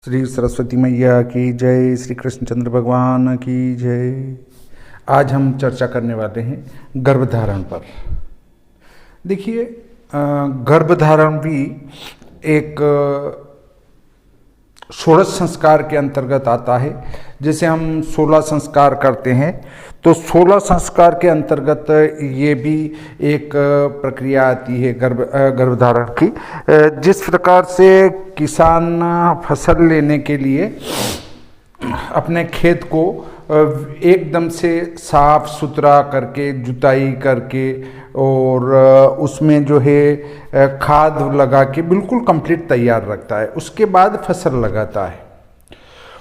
श्री सरस्वती मैया की जय, श्री कृष्णचंद्र भगवान की जय। आज हम चर्चा करने वाले हैं गर्भधारण पर। देखिए, गर्भधारण भी एक षोडश संस्कार के अंतर्गत आता है। जैसे हम 16 संस्कार करते हैं, तो 16 संस्कार के अंतर्गत ये भी एक प्रक्रिया आती है गर्भधारण की। जिस प्रकार से किसान फसल लेने के लिए अपने खेत को एकदम से साफ सुथरा करके, जुताई करके और उसमें जो है खाद लगा के बिल्कुल कंप्लीट तैयार रखता है, उसके बाद फसल लगाता है।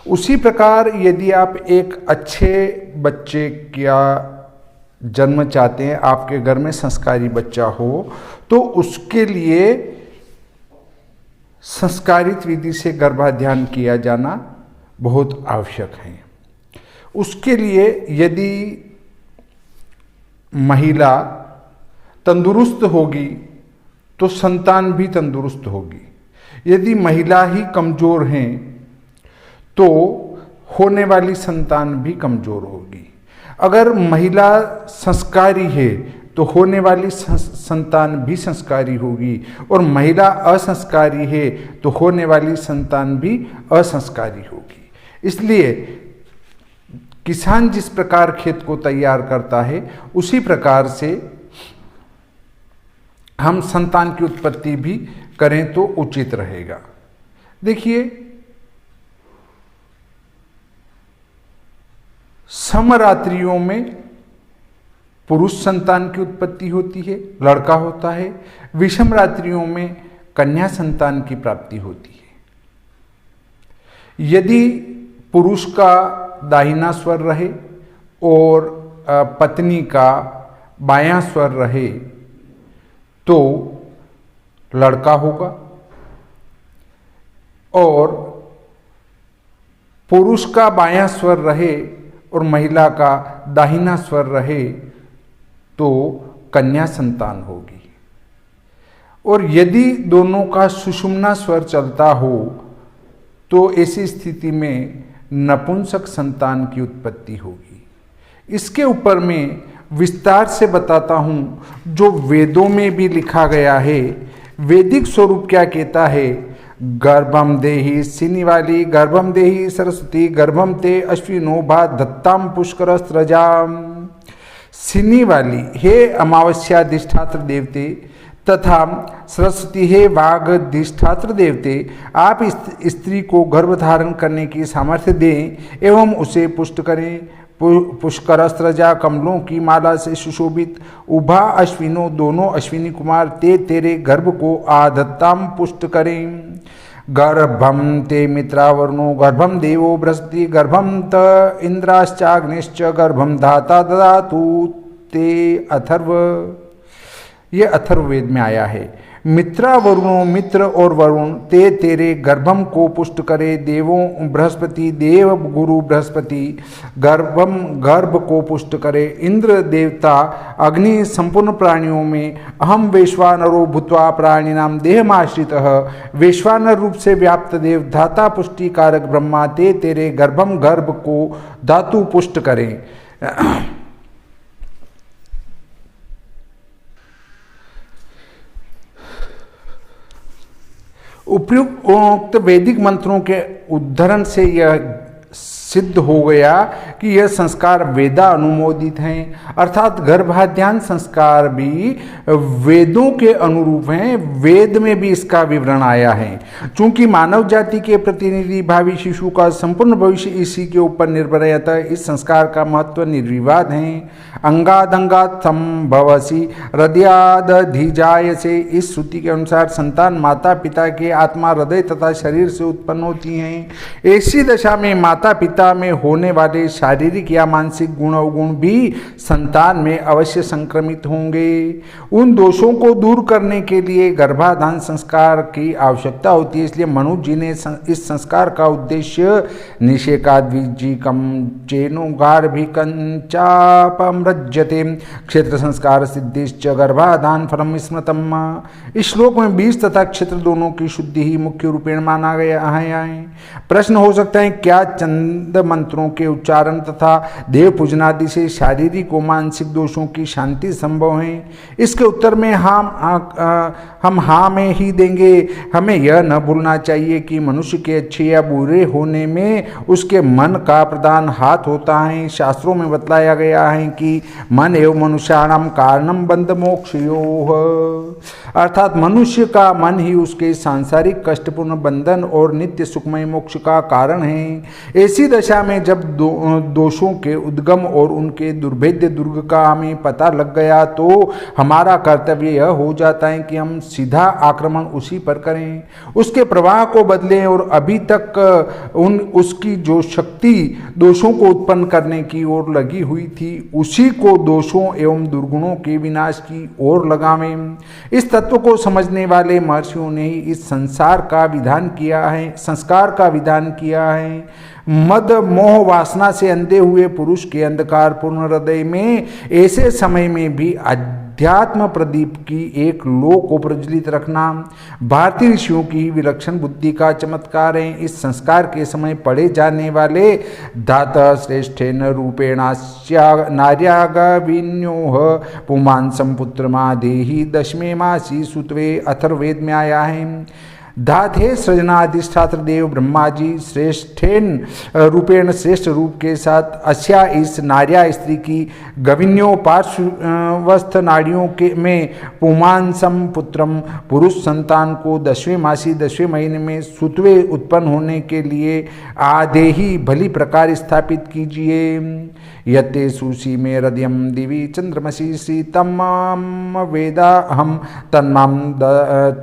उसी प्रकार यदि आप एक अच्छे बच्चे का जन्म चाहते हैं, आपके घर में संस्कारी बच्चा हो, तो उसके लिए संस्कारित विधि से गर्भाधान किया जाना बहुत आवश्यक है। उसके लिए यदि महिला तंदुरुस्त होगी तो संतान भी तंदुरुस्त होगी। यदि महिला ही कमज़ोर हैं तो होने वाली संतान भी कमज़ोर होगी। अगर महिला संस्कारी है तो होने वाली संतान भी संस्कारी होगी, और महिला असंस्कारी है तो होने वाली संतान भी असंस्कारी होगी। इसलिए किसान जिस प्रकार खेत को तैयार करता है, उसी प्रकार से हम संतान की उत्पत्ति भी करें तो उचित रहेगा। देखिए, समरात्रियों में पुरुष संतान की उत्पत्ति होती है, लड़का होता है। विषम रात्रियों में कन्या संतान की प्राप्ति होती है। यदि पुरुष का दाहिना स्वर रहे और पत्नी का बायां स्वर रहे तो लड़का होगा, और पुरुष का बायां स्वर रहे और महिला का दाहिना स्वर रहे तो कन्या संतान होगी। और यदि दोनों का सुषुम्ना स्वर चलता हो तो ऐसी स्थिति में नपुंसक संतान की उत्पत्ति होगी। इसके ऊपर मैं विस्तार से बताता हूँ, जो वेदों में भी लिखा गया है। वैदिक स्वरूप क्या कहता है? गर्भम देहि सिनिवाली, गर्भम देहि सरस्वती, गर्भम ते अश्विनो भा दत्ताम पुष्कर स्रजाम। सिनी वाली हे अमावस्याधिष्ठात्र देवते तथा सरस्वती है वाघधिष्ठात्र देवते, आप स्त्री को गर्भधारण करने की सामर्थ्य दें एवं उसे पुष्ट करें। पुष्करस्त्रजा कमलों की माला से सुशोभित उभा अश्विनों, दोनों अश्विनी कुमार ते तेरे गर्भ को आधत्ताम पुष्ट करें। गर्भम ते मित्रावरुणो, गर्भम देवो बृहस्पति, गर्भम त इंद्राश्चाग्निश्च, गर्भम धाता ददातु ते अथर्व। ये अथर्ववेद में आया है। मित्रा वरुणों, मित्र और वरुण ते तेरे गर्भम को पुष्ट करे। देवों बृहस्पति, देव गुरु बृहस्पति गर्भम गर्भ को पुष्ट करे। इंद्र देवता अग्नि संपूर्ण प्राणियों में अहम वैश्वानरो भूत्वा प्राणिनाम देहमाश्रितः, वैश्वानर रूप से व्याप्त देव धाता पुष्टि कारक ब्रह्मा ते तेरे गर्भम गर्भ को धातु पुष्ट करें। उपयुक्त वैदिक मंत्रों के उद्धरण से यह सिद्ध हो गया कि यह संस्कार वेदा अनुमोदित हैं, अर्थात गर्भाधान संस्कार भी वेदों के अनुरूप हैं। वेद में भी इसका विवरण आया है। चूंकि मानव जाति के प्रतिनिधि भावी शिशु का संपूर्ण भविष्य इसी के ऊपर निर्भर रहता है, इस संस्कार का महत्व निर्विवाद है। अंगादंगात संभवसी हृदयादधिजाय से, इस श्रुति के अनुसार संतान माता पिता के आत्मा, हृदय तथा शरीर से उत्पन्न होती हैं। ऐसी दशा में माता पिता पिता में होने वाले शारीरिक या मानसिक गुण अवगुण भी संतान में अवश्य संक्रमित होंगे। उन दोषों को दूर करने के लिए गर्भाधान संस्कार की आवश्यकता होती है। इसलिए मनु जी ने इस संस्कार का उद्देश्य निषेकाद्विजीकम चेनुगार्भिकंचापमृज्यते क्षेत्र संस्कार सिद्धिश्च गर्भाधान फलम स्मृतम। इस श्लोक में बीज तथा क्षेत्र दोनों की शुद्धि ही मुख्य रूपेण माना गया है। प्रश्न हो सकता है, क्या चंद मंत्रों के उच्चारण तथा देव पूजनादि से शारीरिक और मानसिक दोषों की शांति संभव है? इसके उत्तर में हम हाँ में ही देंगे। हमें यह न भूलना चाहिए कि मनुष्य के अच्छे या बुरे होने में उसके मन का प्रधान हाथ होता है। शास्त्रों में बतलाया गया है कि मन एवं मनुष्याणाम कारणम बंध मोक्षयोः, अर्थात मनुष्य का मन ही उसके सांसारिक कष्टपूर्ण बंधन और नित्य सुखमय मोक्ष का कारण है। ऐसी दशा में जब दोषों के उद्गम और उनके दुर्भेद्य दुर्ग का हमें पता लग गया तो हमारा कर्तव्य यह हो जाता है कि हम सीधा आक्रमण उसी पर करें, उसके प्रवाह को बदलें और अभी तक उसकी जो शक्ति दोषों को उत्पन्न करने की ओर लगी हुई थी उसी को दोषों एवं दुर्गुणों के विनाश की ओर लगावें। इस तत्व को समझने वाले महर्षियों ने ही इस संस्कार का विधान किया है। मद मोह वासना से अंधे हुए पुरुष के अंधकार पूर्ण हृदय में ऐसे समय में भी अध्यात्म प्रदीप की एक लो को प्रज्वलित रखना भारतीय ऋषियों की विलक्षण बुद्धि का चमत्कार है। इस संस्कार के समय पढ़े जाने वाले धातः श्रेष्ठेन रूपेणास्या नार्यागविन्योः पुमान् संपुत्रमादेहि दशमे मासी सुत्वे अथर्ववेद में आया है। धात है सृजनाधिष्ठात्र देव ब्रह्मा जी श्रेष्ठेन रूपेण श्रेष्ठ रूप के साथ अस्या इस नार्या स्त्री की गविन्यो पार्श्वस्थ नाड़ियों के में पुमांसम पुत्रम पुरुष संतान को 10वें मासी 10वें महीने में सुतवे उत्पन्न होने के लिए आदेही भली प्रकार स्थापित कीजिए। यते सुशी में हृदयम दिवी चंद्रमसी शीतम वेदा हम तन्माम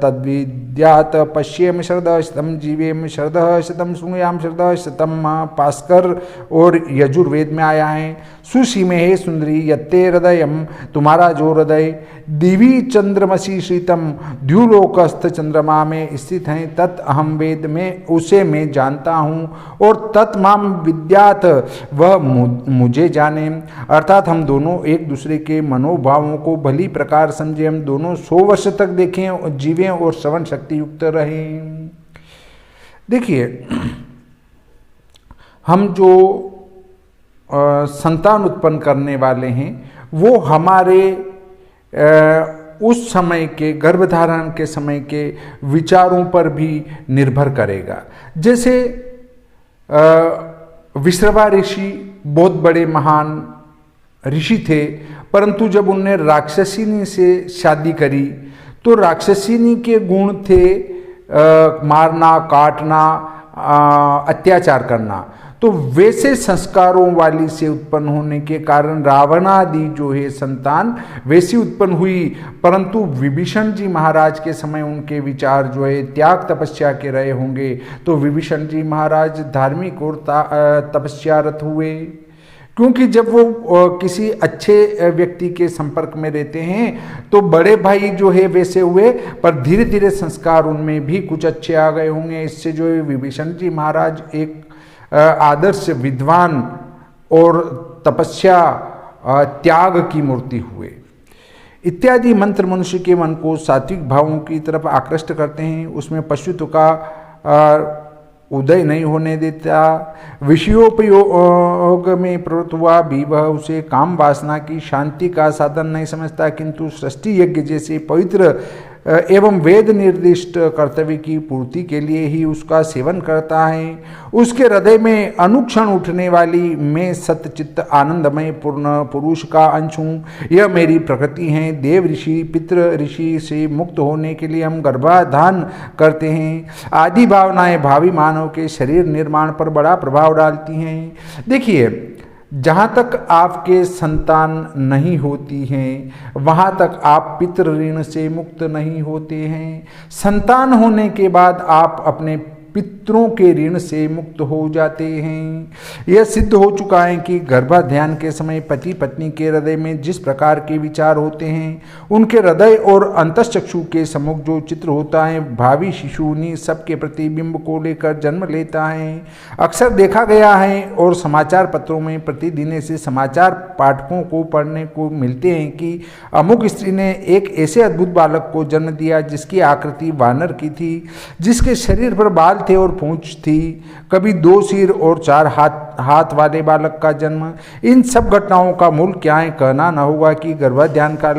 तद्विद्यात पश्येम शरदः शतम जीवेम शरदः शतम सुनुयाम शरदः शतम। पास्कर और यजुर्वेद में आया है। सुशी में है सुंदरी, यत्ते हृदयम तुम्हारा जो हृदय, दिवी चंद्रमसी शीतम द्युलोकस्थ चंद्रमा में स्थित है, तत् अहम वेद में उसे मैं जानता हूँ और तत्माम विद्यात वह मुझे जाने। अर्थात हम दोनों एक दूसरे के मनोभावों को भली प्रकार समझे, हम दोनों 100 वर्ष तक देखें, जीवें और श्रवण शक्ति युक्त रहें। देखिए, हम जो संतान उत्पन्न करने वाले हैं वो हमारे उस समय के गर्भधारण के समय के विचारों पर भी निर्भर करेगा। जैसे विश्रवा ऋषि बहुत बड़े महान ऋषि थे, परंतु जब उनने राक्षसिनी से शादी करी तो राक्षसिनी के गुण थे मारना, काटना, अत्याचार करना। तो वैसे संस्कारों वाली से उत्पन्न होने के कारण रावणादि जो है संतान वैसी उत्पन्न हुई, परंतु विभीषण जी महाराज के समय उनके विचार जो है त्याग तपस्या के रहे होंगे, तो विभीषण जी महाराज धार्मिक और तपस्यारत हुए। क्योंकि जब वो किसी अच्छे व्यक्ति के संपर्क में रहते हैं तो बड़े भाई जो है वैसे हुए, पर धीरे धीरे संस्कार उनमें भी कुछ अच्छे आ गए होंगे। इससे जो है विभीषण जी महाराज एक आदर्श विद्वान और तपस्या त्याग की मूर्ति हुए। इत्यादि मंत्र मनुष्य के मन को सात्विक भावों की तरफ आकृष्ट करते हैं, उसमें पशुत्व का उदय नहीं होने देता। विषयोपयोग में प्रवृत्त हुआ भी वह उसे काम वासना की शांति का साधन नहीं समझता, किंतु सृष्टि यज्ञ जैसे पवित्र एवं वेद निर्दिष्ट कर्तव्य की पूर्ति के लिए ही उसका सेवन करता है। उसके हृदय में अनुक्षण उठने वाली मैं सतचित्त आनंदमय पूर्ण पुरुष का अंश हूँ, यह मेरी प्रकृति है। देव ऋषि पितृ ऋषि से मुक्त होने के लिए हम गर्भाधान करते हैं। आदि भावनाएं भावी मानव के शरीर निर्माण पर बड़ा प्रभाव डालती हैं। देखिए, जहाँ तक आपके संतान नहीं होती हैं वहाँ तक आप पितृ ऋण से मुक्त नहीं होते हैं। संतान होने के बाद आप अपने पितरों के ऋण से मुक्त हो जाते हैं। यह सिद्ध हो चुका है कि गर्भाधान के समय पति पत्नी के हृदय में जिस प्रकार के विचार होते हैं, उनके हृदय और अंतश्चक्षु के सम्मुख जो चित्र होता है, भावी शिशु उन्हीं सबके प्रतिबिंब को लेकर जन्म लेता है। अक्सर देखा गया है और समाचार पत्रों में प्रतिदिन ऐसे समाचार पाठकों को पढ़ने को मिलते हैं कि अमुक स्त्री ने एक ऐसे अद्भुत बालक को जन्म दिया जिसकी आकृति वानर की थी, जिसके शरीर पर बाल थे और पूंछ थी, कभी 2 सिर और 4 हाथ वाले बालक का जन्म। इन सब घटनाओं का मूल क्या है, कहना न होगा कि गर्भाधान काल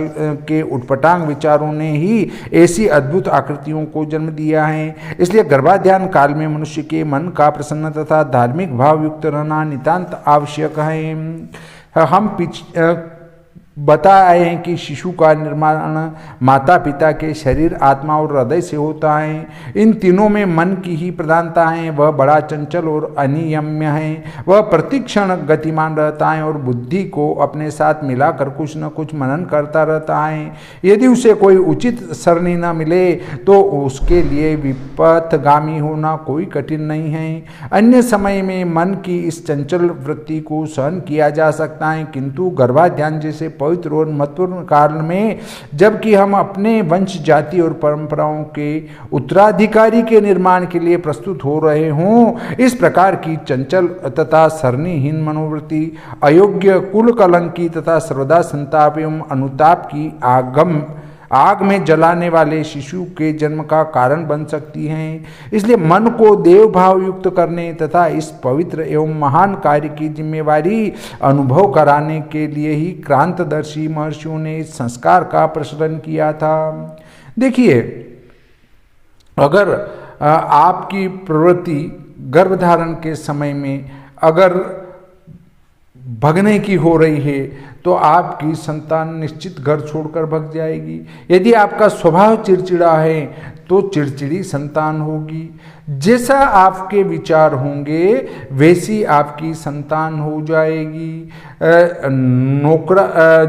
के उटपटांग विचारों ने ही ऐसी अद्भुत आकृतियों को जन्म दिया है। इसलिए गर्भाधान काल में मनुष्य के मन का प्रसन्न तथा धार्मिक भाव युक्त रहना नितांत आवश्यक है। हम बता आए हैं कि शिशु का निर्माण माता पिता के शरीर, आत्मा और हृदय से होता है। इन तीनों में मन की ही प्रधानता है। वह बड़ा चंचल और अनियम्य है। वह प्रतिक्षण गतिमान रहता है और बुद्धि को अपने साथ मिलाकर कुछ न कुछ मनन करता रहता है। यदि उसे कोई उचित सरणी न मिले तो उसके लिए विपथगामी होना कोई कठिन नहीं है। अन्य समय में मन की इस चंचल वृत्ति को सहन किया जा सकता है, किंतु गर्भाधान जैसे पवित्र और महत्वपूर्ण काल में, जबकि हम अपने वंश, जाति और परंपराओं के उत्तराधिकारी के निर्माण के लिए प्रस्तुत हो रहे हों, इस प्रकार की चंचल तथा सरणीहीन मनोवृत्ति अयोग्य, कुल कलंकी तथा सर्वदा संताप एवं अनुताप की आग में जलाने वाले शिशु के जन्म का कारण बन सकती हैं। इसलिए मन को देव भाव युक्त करने तथा इस पवित्र एवं महान कार्य की जिम्मेवारी अनुभव कराने के लिए ही क्रांतदर्शी महर्षियों ने इस संस्कार का प्रचलन किया था। देखिए, अगर आपकी प्रवृत्ति गर्भधारण के समय में अगर भगने की हो रही है तो आपकी संतान निश्चित घर छोड़कर भग जाएगी। यदि आपका स्वभाव चिड़चिड़ा है तो चिड़चिड़ी संतान होगी। जैसा आपके विचार होंगे वैसी आपकी संतान हो जाएगी।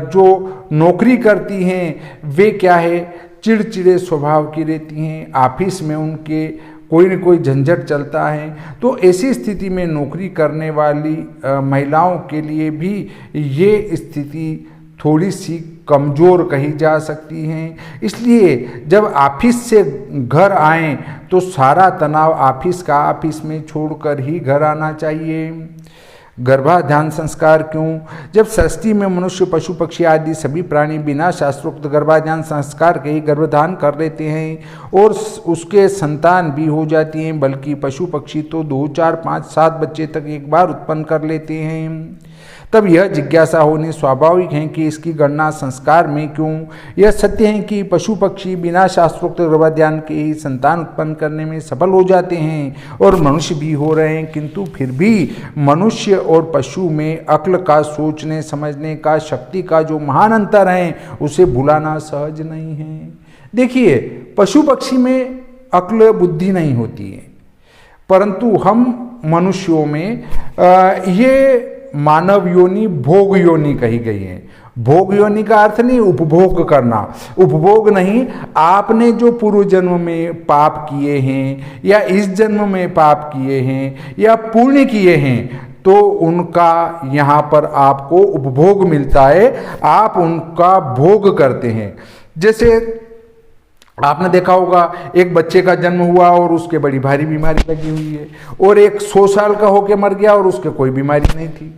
जो नौकरी करती हैं वे क्या है, चिड़चिड़े स्वभाव की रहती हैं। ऑफिस में उनके कोई न कोई झंझट चलता है, तो ऐसी स्थिति में नौकरी करने वाली महिलाओं के लिए भी ये स्थिति थोड़ी सी कमज़ोर कही जा सकती हैं। इसलिए जब ऑफिस से घर आएं तो सारा तनाव ऑफिस में छोड़कर ही घर आना चाहिए। गर्भाधान संस्कार क्यों? जब सृष्टि में मनुष्य, पशु, पक्षी आदि सभी प्राणी बिना शास्त्रोक्त गर्भाधान संस्कार के ही गर्भधान कर लेते हैं और उसके संतान भी हो जाती हैं, बल्कि पशु पक्षी तो 2, 4, 5, 7 बच्चे तक एक बार उत्पन्न कर लेते हैं, तब यह जिज्ञासा होनी स्वाभाविक है कि इसकी गणना संस्कार में क्यों? यह सत्य है कि पशु पक्षी बिना शास्त्रोक्त गर्भाधान के ही संतान उत्पन्न करने में सफल हो जाते हैं और मनुष्य भी हो रहे हैं, किंतु फिर भी मनुष्य और पशु में अक्ल का, सोचने समझने का, शक्ति का जो महान अंतर है उसे भुलाना सहज नहीं है। देखिए, पशु पक्षी में अक्ल बुद्धि नहीं होती है, परंतु हम मनुष्यों में ये मानव योनि भोग योनि कही गई है। भोग योनि का अर्थ नहीं उपभोग करना, उपभोग नहीं, आपने जो पूर्व जन्म में पाप किए हैं या इस जन्म में पाप किए हैं या पुण्य किए हैं तो उनका यहाँ पर आपको उपभोग मिलता है, आप उनका भोग करते हैं। जैसे आपने देखा होगा, एक बच्चे का जन्म हुआ और उसके बड़ी भारी बीमारी लगी हुई है, और एक 100 साल का होकर मर गया और उसके कोई बीमारी नहीं थी,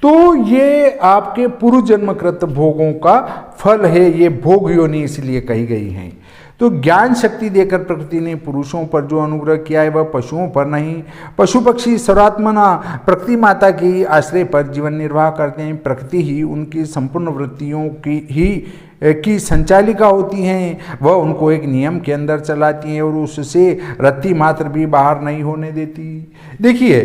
तो ये आपके पूर्व जन्मकृत भोगों का फल है। ये भोग योनि इसलिए कही गई हैं। तो ज्ञान शक्ति देकर प्रकृति ने पुरुषों पर जो अनुग्रह किया है वह पशुओं पर नहीं। पशु पक्षी सर्वात्मना प्रकृति माता की आश्रय पर जीवन निर्वाह करते हैं। प्रकृति ही उनकी संपूर्ण वृत्तियों की संचालिका होती हैं। वह उनको एक नियम के अंदर चलाती हैं और उससे रत्ती मात्र भी बाहर नहीं होने देती। देखिए,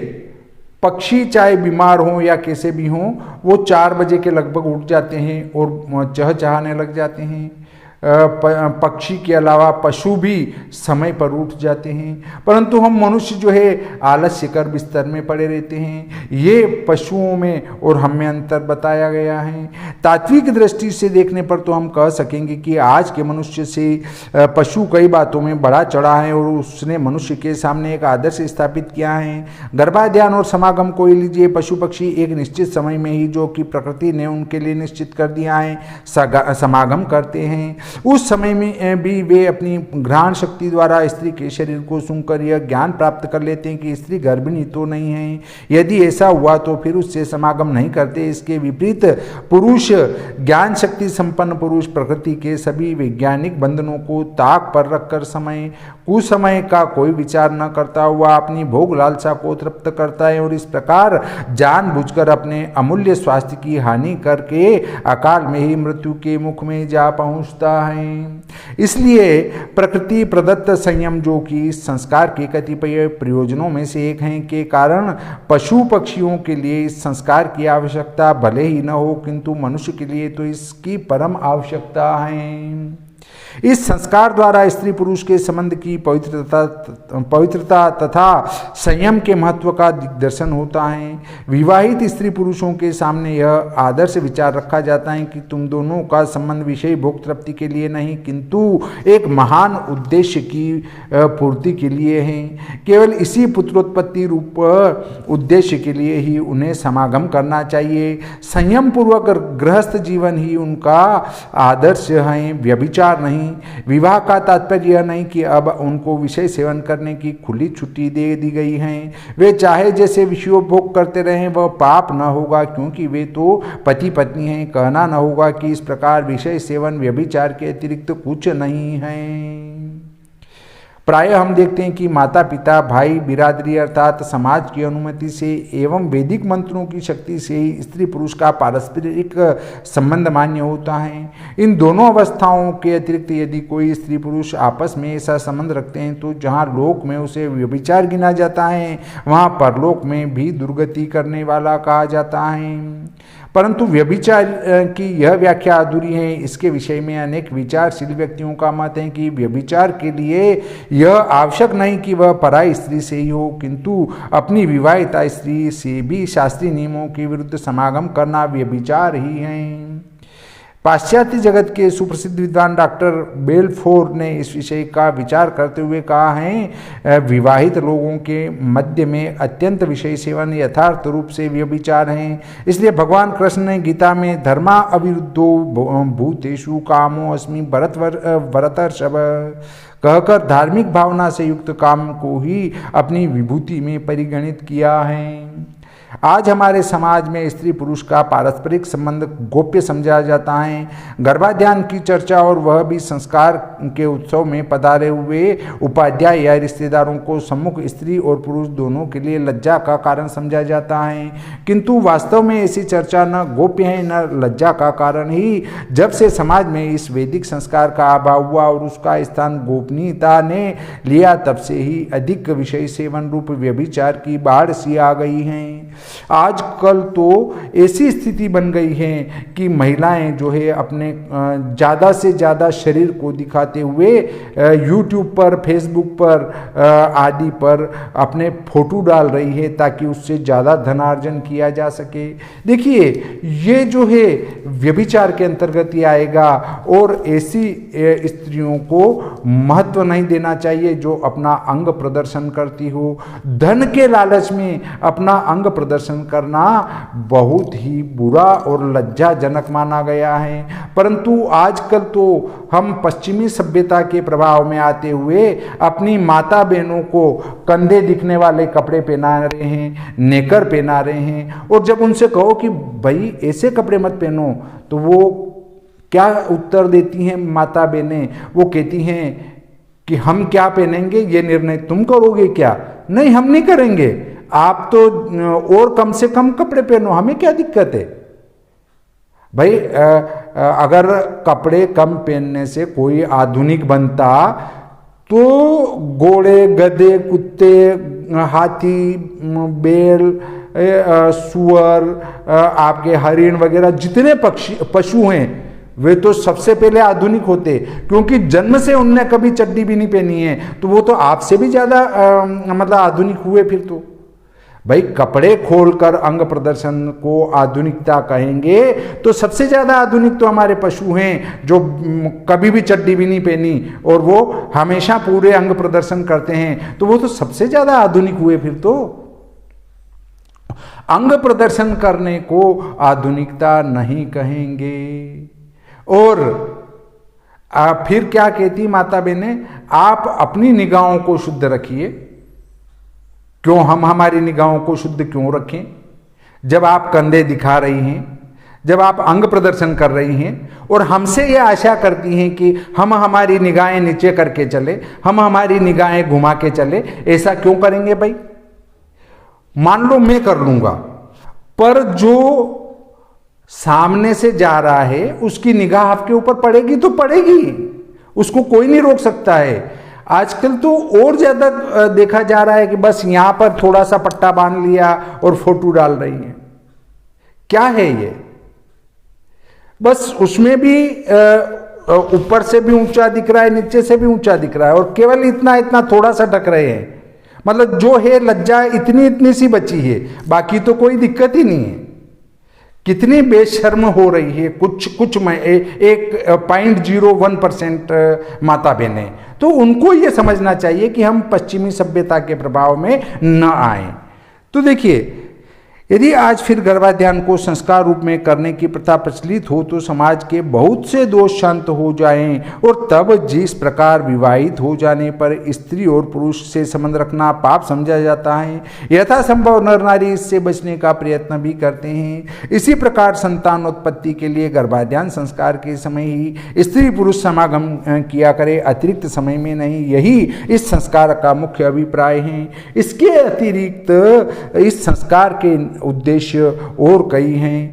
पक्षी चाहे बीमार हों या कैसे भी हों, वो 4 बजे के लगभग उठ जाते हैं और चहचहाने लग जाते हैं। पक्षी के अलावा पशु भी समय पर उठ जाते हैं, परंतु हम मनुष्य जो है आलस्य कर बिस्तर में पड़े रहते हैं। ये पशुओं में और हम में अंतर बताया गया है। तात्विक दृष्टि से देखने पर तो हम कह सकेंगे कि आज के मनुष्य से पशु कई बातों में बड़ा चढ़ा है और उसने मनुष्य के सामने एक आदर्श स्थापित किया है। गर्भाधान और समागम को ही लीजिए, पशु पक्षी एक निश्चित समय में ही, जो कि प्रकृति ने उनके लिए निश्चित कर दिया है, समागम करते हैं। उस समय में भी वे अपनी घ्राण शक्ति द्वारा स्त्री के शरीर को सूंघकर यह ज्ञान प्राप्त कर लेते हैं कि स्त्री गर्भिणी तो नहीं है। यदि ऐसा हुआ तो फिर उससे समागम नहीं करते। इसके विपरीत पुरुष, ज्ञान शक्ति संपन्न पुरुष, प्रकृति के सभी वैज्ञानिक बंधनों को ताक पर रखकर समय कुसमय का कोई विचार न करता हुआ अपनी भोग लालसा को तृप्त करता है और इस प्रकार जानबूझकर अपने अमूल्य स्वास्थ्य की हानि करके अकाल में ही मृत्यु के मुख में जा पहुंचता है। इसलिए प्रकृति प्रदत्त संयम, जो कि संस्कार के कतिपय प्रयोजनों में से एक है, के कारण पशु पक्षियों के लिए इस संस्कार की आवश्यकता भले ही न हो, किंतु मनुष्य के लिए तो इसकी परम आवश्यकता है। इस संस्कार द्वारा स्त्री पुरुष के संबंध की पवित्रता तथा संयम के महत्व का दिग्दर्शन होता है। विवाहित स्त्री पुरुषों के सामने यह आदर्श विचार रखा जाता है कि तुम दोनों का संबंध विषय भोग तृप्ति के लिए नहीं, किंतु एक महान उद्देश्य की पूर्ति के लिए है। केवल इसी पुत्रोत्पत्ति रूप उद्देश्य के लिए ही उन्हें समागम करना चाहिए। संयम पूर्वक गृहस्थ जीवन ही उनका आदर्श है, व्यभिचार नहीं। विवाह का तात्पर्य यह नहीं कि अब उनको विषय सेवन करने की खुली छुट्टी दे दी गई है। वे चाहे जैसे विषयोपभोग करते रहें, वह पाप न होगा, क्योंकि वे तो पति पत्नी हैं। कहना न होगा कि इस प्रकार विषय सेवन व्यभिचार के अतिरिक्त कुछ नहीं है। प्रायः हम देखते हैं कि माता पिता, भाई, बिरादरी अर्थात समाज की अनुमति से एवं वैदिक मंत्रों की शक्ति से ही स्त्री पुरुष का पारस्परिक संबंध मान्य होता है। इन दोनों अवस्थाओं के अतिरिक्त यदि कोई स्त्री पुरुष आपस में ऐसा संबंध रखते हैं तो जहाँ लोक में उसे व्यभिचार गिना जाता है, वहाँ परलोक में भी दुर्गति करने वाला कहा जाता है। परंतु व्यभिचार की यह व्याख्या अधूरी है। इसके विषय में अनेक विचारशील व्यक्तियों का मत है कि व्यभिचार के लिए यह आवश्यक नहीं कि वह पराई स्त्री से ही हो, किंतु अपनी विवाहिता स्त्री से भी शास्त्रीय नियमों के विरुद्ध समागम करना व्यभिचार ही है। पाश्चात्य जगत के सुप्रसिद्ध विद्वान डॉक्टर बेलफोर ने इस विषय का विचार करते हुए कहा है, विवाहित लोगों के मध्य में अत्यंत विषय सेवन यथार्थ रूप से व्यभिचार है। इसलिए भगवान कृष्ण ने गीता में धर्मा अविरुद्धो भूतेषु कामो अस्मि भरतर्षभ कहकर धार्मिक भावना से युक्त काम को ही अपनी विभूति में परिगणित किया है। आज हमारे समाज में स्त्री पुरुष का पारस्परिक संबंध गोप्य समझा जाता है। गर्भाधान की चर्चा और वह भी संस्कार के उत्सव में पधारे हुए उपाध्याय या रिश्तेदारों को सम्मुख स्त्री और पुरुष दोनों के लिए लज्जा का कारण समझा जाता है, किंतु वास्तव में ऐसी चर्चा न गोप्य है न लज्जा का कारण ही। जब से समाज में इस वैदिक संस्कार का अभाव हुआ और उसका स्थान गोपनीयता ने लिया, तब से ही अधिक विषय सेवन रूप व्यभिचार की बाढ़ सी आ गई है। आजकल तो ऐसी स्थिति बन गई है कि महिलाएं जो है अपने ज़्यादा से ज़्यादा शरीर को दिखाते हुए यूट्यूब पर, फेसबुक पर आदि पर अपने फोटो डाल रही है ताकि उससे ज़्यादा धनार्जन किया जा सके। देखिए, ये जो है व्यभिचार के अंतर्गत ही आएगा और ऐसी स्त्रियों को महत्व नहीं देना चाहिए जो अपना अंग प्रदर्शन करती हो। धन के लालच में अपना अंग प्रदर्शन करना बहुत ही बुरा और लज्जाजनक माना गया है। परंतु आजकल तो हम पश्चिमी सभ्यता के प्रभाव में आते हुए अपनी माता बहनों को कंधे दिखने वाले कपड़े पहना रहे हैं, नेकर पहना रहे हैं, और जब उनसे कहो कि भाई ऐसे कपड़े मत पहनो तो वो क्या उत्तर देती हैं माता बहनें? वो कहती हैं कि हम क्या पहनेंगे ये निर्णय तुम करोगे क्या? नहीं, हम नहीं करेंगे, आप तो और कम से कम कपड़े पहनो, हमें क्या दिक्कत है? भाई अगर कपड़े कम पहनने से कोई आधुनिक बनता तो घोड़े, गधे, कुत्ते, हाथी, बैल, सुअर, आपके हरिण वगैरह जितने पशु हैं वे तो सबसे पहले आधुनिक होते, क्योंकि जन्म से उनने कभी चड्डी भी नहीं पहनी है, तो वो तो आपसे भी ज्यादा मतलब आधुनिक हुए। फिर तो भाई कपड़े खोलकर अंग प्रदर्शन को आधुनिकता कहेंगे तो सबसे ज्यादा आधुनिक तो हमारे पशु हैं, जो कभी भी चड्डी भी नहीं पहनी और वो हमेशा पूरे अंग प्रदर्शन करते हैं, तो वो तो सबसे ज्यादा आधुनिक हुए। फिर तो अंग प्रदर्शन करने को आधुनिकता नहीं कहेंगे। और फिर क्या कहती माता बहने, आप अपनी निगाहों को शुद्ध रखिए। क्यों हम हमारी निगाहों को शुद्ध क्यों रखें? जब आप कंधे दिखा रही हैं, जब आप अंग प्रदर्शन कर रही हैं और हमसे ये आशा करती हैं कि हम हमारी निगाहें नीचे करके चले, हम हमारी निगाहें घुमा के चले, ऐसा क्यों करेंगे भाई? मान लो मैं कर लूंगा, पर जो सामने से जा रहा है उसकी निगाह आपके ऊपर पड़ेगी तो पड़ेगी, उसको कोई नहीं रोक सकता है। आजकल तो और ज्यादा देखा जा रहा है कि बस यहां पर थोड़ा सा पट्टा बांध लिया और फोटो डाल रही है। क्या है ये? बस उसमें भी ऊपर से भी ऊंचा दिख रहा है, नीचे से भी ऊंचा दिख रहा है, और केवल इतना इतना थोड़ा सा ढक रहे हैं। मतलब जो है लज्जा इतनी इतनी सी बची है, बाकी तो कोई दिक्कत ही नहीं है। कितनी बेशर्म हो रही है कुछ 1.01% माता बहनें। तो उनको ये समझना चाहिए कि हम पश्चिमी सभ्यता के प्रभाव में न आए। तो देखिए, यदि आज फिर गर्भाधान को संस्कार रूप में करने की प्रथा प्रचलित हो तो समाज के बहुत से दोष शांत हो जाएं, और तब जिस प्रकार विवाहित हो जाने पर स्त्री और पुरुष से संबंध रखना पाप समझा जाता है, यथासंभव नर नारी इससे बचने का प्रयत्न भी करते हैं। इसी प्रकार संतान उत्पत्ति के लिए गर्भाधान संस्कार के समय ही स्त्री पुरुष समागम किया करे, अतिरिक्त समय में नहीं। यही इस संस्कार का मुख्य अभिप्राय है। इसके अतिरिक्त इस संस्कार के उद्देश्य और कई हैं।